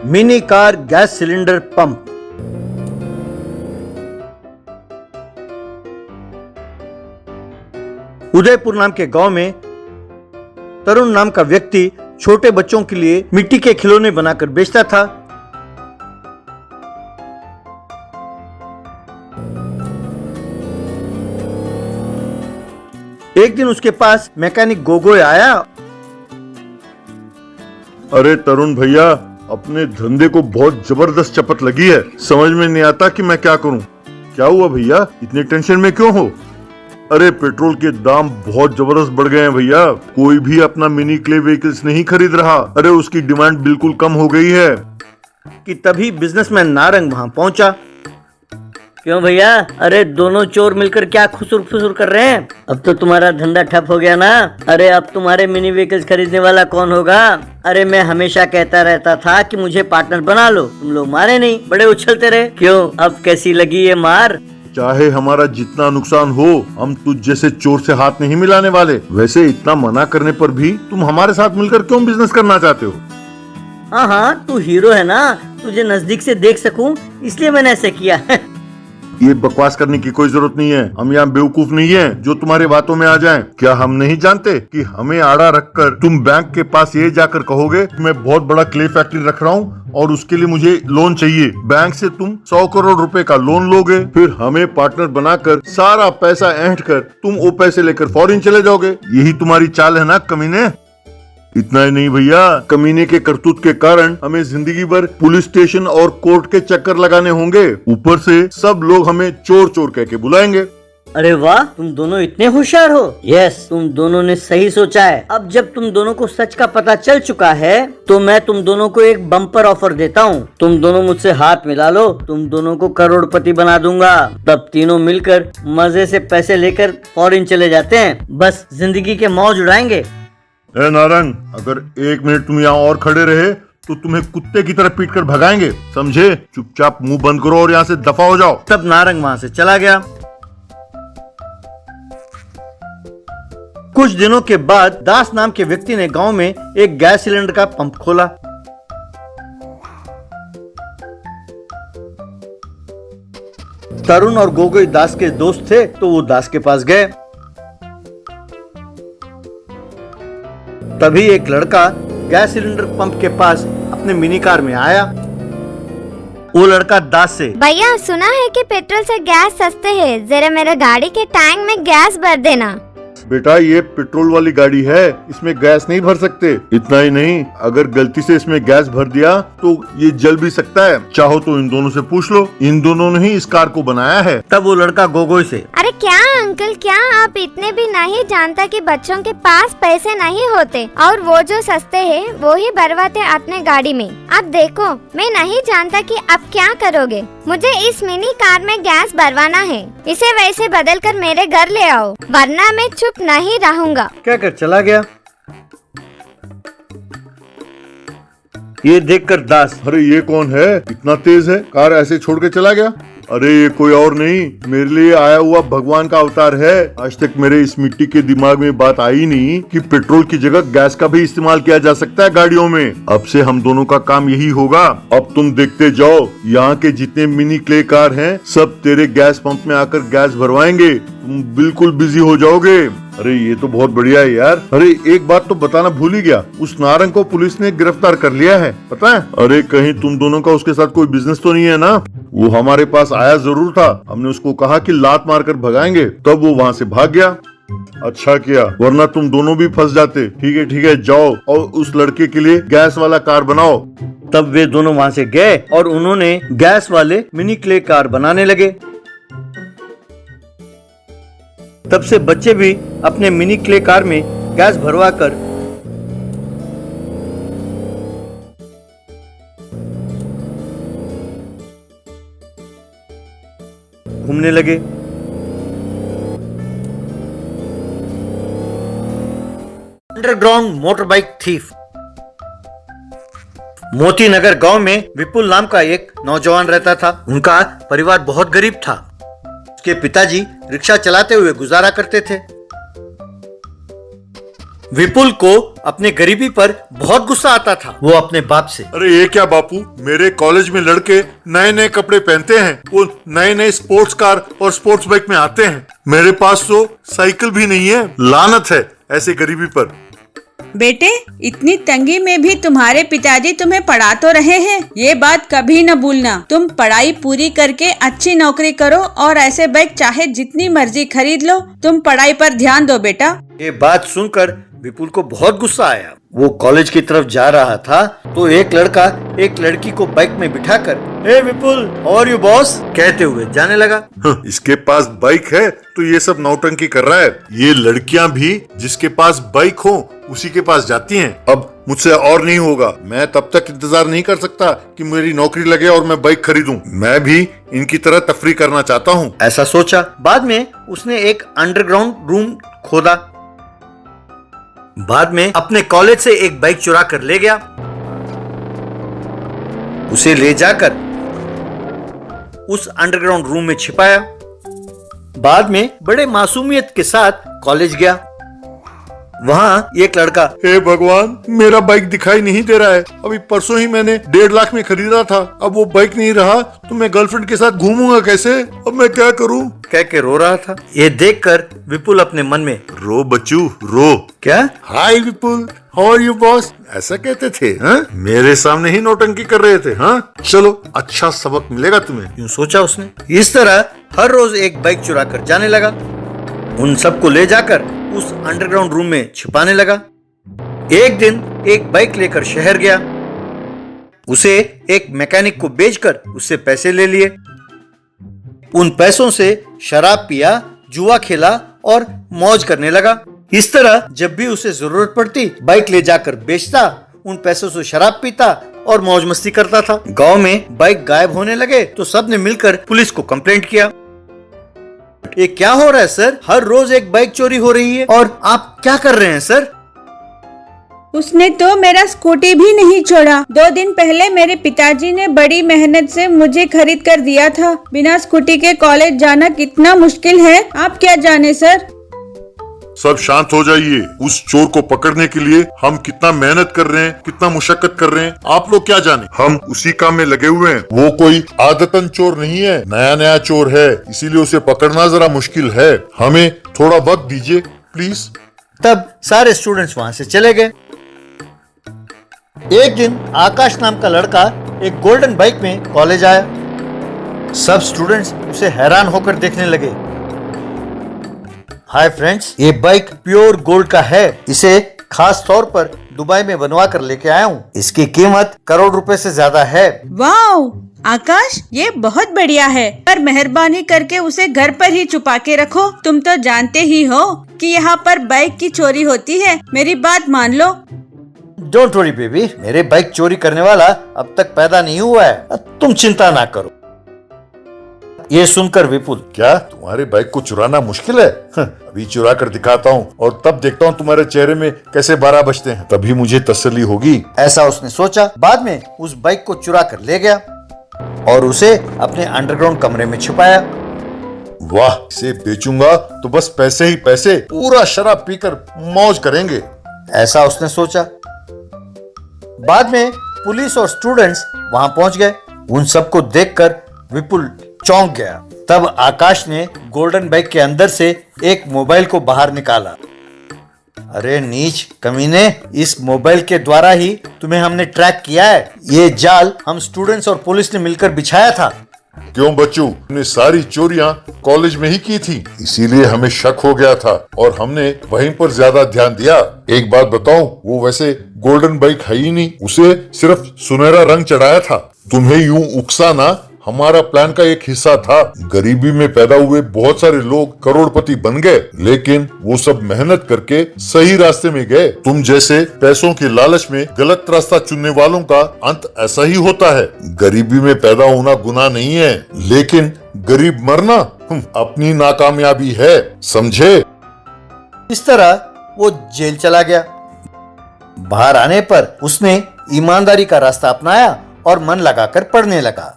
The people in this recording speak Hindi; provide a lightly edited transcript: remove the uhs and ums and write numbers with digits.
Mini car gas cylinder pump. Udaipur नाम के गांव में तरुण नाम का व्यक्ति छोटे बच्चों के लिए मिट्टी के खिलौने बनाकर बेचता था। एक दिन उसके पास मैकेनिक गोगोई आया। अरे तरुण भैया, अपने धंधे को बहुत जबरदस्त चपत लगी है। समझ में नहीं आता कि मैं क्या करूं। क्या हुआ भैया, इतने टेंशन में क्यों हो? अरे पेट्रोल के दाम बहुत जबरदस्त बढ़ गए हैं भैया। कोई भी अपना मिनी क्ले व्हीकल्स नहीं खरीद रहा। अरे उसकी डिमांड बिल्कुल कम हो गई है। कि तभी बिजनेसमैन नारंग वहां पहुंचा। क्यों भैया? अरे दोनों चोर मिलकर क्या खुसुर फुसुर कर रहे हैं? अब तो तुम्हारा धंधा ठप हो गया ना। अरे अब तुम्हारे मिनी व्हीकल्स खरीदने वाला कौन होगा? अरे मैं हमेशा कहता रहता था कि मुझे पार्टनर बना लो, तुम लोग मारे नहीं, बड़े उछलते रहे। क्यों, अब कैसी लगी ये मार? चाहे हमारा जितना नुकसान हो, हम तुझ जैसे चोर से हाथ नहीं मिलाने वाले। वैसे इतना मना करने पर भी तुम हमारे साथ मिलकर क्यों बिजनेस करना चाहते हो? हाँ, तू हीरो है ना, तुझे नजदीक से देख सकूं, इसलिए मैंने ऐसे किया। ये बकवास करने की कोई जरूरत नहीं है। हम यहाँ बेवकूफ नहीं हैं जो तुम्हारे बातों में आ जाएं। क्या हम नहीं जानते कि हमें आड़ा रखकर तुम बैंक के पास ये जाकर कहोगे मैं बहुत बड़ा क्ले फैक्ट्री रख रहा हूँ और उसके लिए मुझे लोन चाहिए। बैंक से तुम 100 करोड़ रुपए का लोन लोगे, फिर हमें पार्टनर बनाकर सारा पैसा ऐंठ कर तुम वो पैसे लेकर फॉरेन चले जाओगे। यही तुम्हारी चाल है ना कमीने? इतना ही नहीं भैया, कमीने के करतूत के कारण हमें जिंदगी भर पुलिस स्टेशन और कोर्ट के चक्कर लगाने होंगे। ऊपर से सब लोग हमें चोर चोर कह के बुलाएंगे। अरे वाह, तुम दोनों इतने होशियार हो। यस, तुम दोनों ने सही सोचा है। अब जब तुम दोनों को सच का पता चल चुका है तो मैं तुम दोनों को एक बम्पर ऑफर देता हूँ। तुम दोनों मुझसे हाथ मिला लो, तुम दोनों को करोड़पति बना दूंगा। तब तीनों मिलकर मजे से पैसे लेकर फॉरेन चले जाते हैं, बस जिंदगी के मौज उड़ाएंगे। ए नारंग, अगर 1 मिनट तुम यहाँ और खड़े रहे तो तुम्हें कुत्ते की तरह पीट कर भगाएंगे, समझे? चुपचाप मुंह बंद करो और यहाँ से दफा हो जाओ। तब नारंग वहां से चला गया। कुछ दिनों के बाद दास नाम के व्यक्ति ने गांव में एक गैस सिलेंडर का पंप खोला। तरुण और गोगोई दास के दोस्त थे तो वो दास के पास गए। तभी एक लड़का गैस सिलेंडर पंप के पास अपने मिनी कार में आया। वो लड़का दास से, भैया सुना है कि पेट्रोल से गैस सस्ते है, जरा मेरे गाड़ी के टैंक में गैस भर देना। बेटा ये पेट्रोल वाली गाड़ी है, इसमें गैस नहीं भर सकते। इतना ही नहीं, अगर गलती से इसमें गैस भर दिया तो ये जल भी सकता है। चाहो तो इन दोनों से पूछ लो, इन दोनों ने ही इस कार को बनाया है। तब वो लड़का गोगोई से, अरे क्या अंकल, क्या आप इतने भी नहीं जानता कि बच्चों के पास पैसे नहीं होते और वो जो सस्ते है वो ही भरवाते अपने गाड़ी में। अब देखो, मैं नहीं जानता कि अब क्या करोगे। मुझे इस मिनी कार में गैस भरवाना है, इसे वैसे बदल कर मेरे घर ले आओ, वरना मैं चुप नहीं रहूंगा। क्या कर चला गया। ये देखकर दास, अरे ये कौन है, इतना तेज है, कार ऐसे छोड़ के चला गया? अरे ये कोई और नहीं, मेरे लिए आया हुआ भगवान का अवतार है। आज तक मेरे इस मिट्टी के दिमाग में बात आई नहीं कि पेट्रोल की जगह गैस का भी इस्तेमाल किया जा सकता है गाड़ियों में। अब से हम दोनों का काम यही होगा। अब तुम देखते जाओ, यहाँ के जितने मिनी क्ले कार हैं सब तेरे गैस पंप में आकर गैस भरवाएंगे। तुम बिल्कुल बिजी हो जाओगे। अरे ये तो बहुत बढ़िया है यार। अरे एक बात तो बताना भूल ही गया, उस नारंग को पुलिस ने गिरफ्तार कर लिया है, पता है? अरे कहीं तुम दोनों का उसके साथ कोई बिजनेस तो नहीं है ना? वो हमारे पास आया जरूर था, हमने उसको कहा कि लात मारकर भगाएंगे, तब वो वहाँ से भाग गया। अच्छा किया, वरना तुम दोनों भी फंस जाते। ठीक है, जाओ और उस लड़के के लिए गैस वाला कार बनाओ। तब वे दोनों वहाँ से गए और उन्होंने गैस वाले मिनी क्ले कार बनाने लगे। तब से बच्चे भी अपने मिनी क्ले कार में गैस भरवा कर घूमने लगे। Underground motor bike thief. Moti Nagar गांव में विपुल नाम का एक नौजवान रहता था। उनका परिवार बहुत गरीब था। उसके पिताजी रिक्शा चलाते हुए गुजारा करते थे। विपुल को अपने गरीबी पर बहुत गुस्सा आता था। वो अपने बाप से, अरे ये क्या बापू, मेरे कॉलेज में लड़के नए नए कपड़े पहनते हैं, वो नए नए स्पोर्ट्स कार और स्पोर्ट्स बाइक में आते हैं, मेरे पास तो साइकिल भी नहीं है। लानत है ऐसे गरीबी पर। बेटे, इतनी तंगी में भी तुम्हारे पिताजी तुम्हें पढ़ा तो रहे हैं, ये बात कभी न भूलना। तुम पढ़ाई पूरी करके अच्छी नौकरी करो और ऐसे बाइक चाहे जितनी मर्जी खरीद लो। तुम पढ़ाई पर ध्यान दो बेटा। ये बात सुनकर विपुल को बहुत गुस्सा आया। वो कॉलेज की तरफ जा रहा था तो एक लड़का एक लड़की को बाइक में बिठाकर, हे विपुल, हाउ आर यू बॉस, कहते हुए जाने लगा। इसके पास बाइक है तो ये सब नौटंकी कर रहा है। ये लड़कियां भी जिसके पास बाइक हो उसी के पास जाती हैं। अब मुझसे और नहीं होगा। मैं तब तक इंतजार नहीं कर सकता कि मेरी नौकरी लगे और मैं बाइक खरीदूं। मैं भी इनकी तरह तफरी करना चाहता हूँ। ऐसा सोचा। बाद में उसने एक अंडरग्राउंड रूम खोदा। बाद में अपने कॉलेज से एक बाइक चुरा कर ले गया। उसे ले जाकर उस अंडरग्राउंड रूम में छिपाया। बाद में बड़े मासूमियत के साथ कॉलेज गया। वहाँ एक लड़का, हे भगवान, मेरा बाइक दिखाई नहीं दे रहा है। अभी परसों ही मैंने 1.5 लाख में खरीदा था। अब वो बाइक नहीं रहा तो मैं गर्लफ्रेंड के साथ घूमूंगा कैसे? अब मैं क्या करूं? कह के रो रहा था। ये देखकर विपुल अपने मन में, रो बच्चू रो। क्या? हाय विपुल, हाउ आर यू बॉस, ऐसा कहते थे? हाँ, मेरे सामने ही नौटंकी कर रहे थे। हाँ, चलो अच्छा सबक मिलेगा तुम्हें, यूं सोचा उसने। इस तरह हर रोज एक बाइक चुरा कर जाने लगा। उन सबको ले जाकर उस अंडरग्राउंड रूम में छिपाने लगा। एक दिन एक बाइक लेकर शहर गया। उसे एक मैकेनिक को बेचकर उससे पैसे ले लिए। उन पैसों से शराब पिया, जुआ खेला और मौज करने लगा। इस तरह जब भी उसे जरूरत पड़ती बाइक ले जाकर बेचता, उन पैसों से शराब पीता और मौज मस्ती करता था। गांव में बाइक गायब होने लगे तो सबने मिलकर पुलिस को कंप्लेंट किया। ये क्या हो रहा है सर? हर रोज एक बाइक चोरी हो रही है और आप क्या कर रहे हैं सर? उसने तो मेरा स्कूटी भी नहीं छोड़ा। 2 दिन पहले मेरे पिताजी ने बड़ी मेहनत से मुझे खरीद कर दिया था। बिना स्कूटी के कॉलेज जाना कितना मुश्किल है, आप क्या जाने सर। सब शांत हो जाइए। उस चोर को पकड़ने के लिए हम कितना मेहनत कर रहे हैं, कितना मुशक्कत कर रहे हैं, आप लोग क्या जाने। हम उसी काम में लगे हुए हैं। वो कोई आदतन चोर नहीं है, नया नया चोर है, इसीलिए उसे पकड़ना जरा मुश्किल है। हमें थोड़ा वक्त दीजिए प्लीज। तब सारे स्टूडेंट्स वहां से चले गए। एक दिन आकाश नाम का लड़का एक गोल्डन बाइक में कॉलेज आया। सब स्टूडेंट्स उसे हैरान होकर देखने लगे। हाय फ्रेंड्स, ये बाइक प्योर गोल्ड का है। इसे खास तौर पर दुबई में बनवा कर लेके आया हूँ। इसकी कीमत करोड़ रुपए से ज्यादा है। वाओ आकाश, ये बहुत बढ़िया है, पर मेहरबानी करके उसे घर पर ही छुपा के रखो। तुम तो जानते ही हो कि यहाँ पर बाइक की चोरी होती है। मेरी बात मान लो। डोंट वरी बेबी, मेरे बाइक चोरी करने वाला अब तक पैदा नहीं हुआ है, तुम चिंता ना करो। ये सुनकर विपुल, क्या तुम्हारे बाइक को चुराना मुश्किल है? अभी चुरा कर दिखाता हूँ और तब देखता हूँ तुम्हारे चेहरे में कैसे 12 बजते हैं, तभी मुझे तसल्ली होगी। ऐसा उसने सोचा। बाद में उस बाइक को चुरा कर ले गया और उसे अपने अंडरग्राउंड कमरे में छुपाया। वाह, इसे बेचूंगा तो बस पैसे ही पैसे, पूरा शराब पीकर मौज करेंगे, ऐसा उसने सोचा। बाद में पुलिस और स्टूडेंट्स वहां पहुंच गए। उन सबको देखकर विपुल चौंक गया। तब आकाश ने गोल्डन बाइक के अंदर से एक मोबाइल को बाहर निकाला। अरे नीच कमीने, इस मोबाइल के द्वारा ही तुम्हें हमने ट्रैक किया है। ये जाल हम स्टूडेंट्स और पुलिस ने मिलकर बिछाया था। क्यों बच्चों, तुमने सारी चोरियां कॉलेज में ही की थी, इसीलिए हमें शक हो गया था और हमने वहीं पर ज्यादा ध्यान दिया। एक बात बताऊं, वो वैसे गोल्डन बाइक है ही नहीं, उसे सिर्फ सुनहरा रंग चढ़ाया था। तुम्हें यूं उकसाना हमारा प्लान का एक हिस्सा था। गरीबी में पैदा हुए बहुत सारे लोग करोड़पति बन गए, लेकिन वो सब मेहनत करके सही रास्ते में गए। तुम जैसे पैसों के लालच में गलत रास्ता चुनने वालों का अंत ऐसा ही होता है। गरीबी में पैदा होना गुनाह नहीं है, लेकिन गरीब मरना अपनी नाकामयाबी है, समझे? इस तरह वो जेल चला गया। बाहर आने पर उसने ईमानदारी का रास्ता अपनाया और मन लगाकर पढ़ने लगा।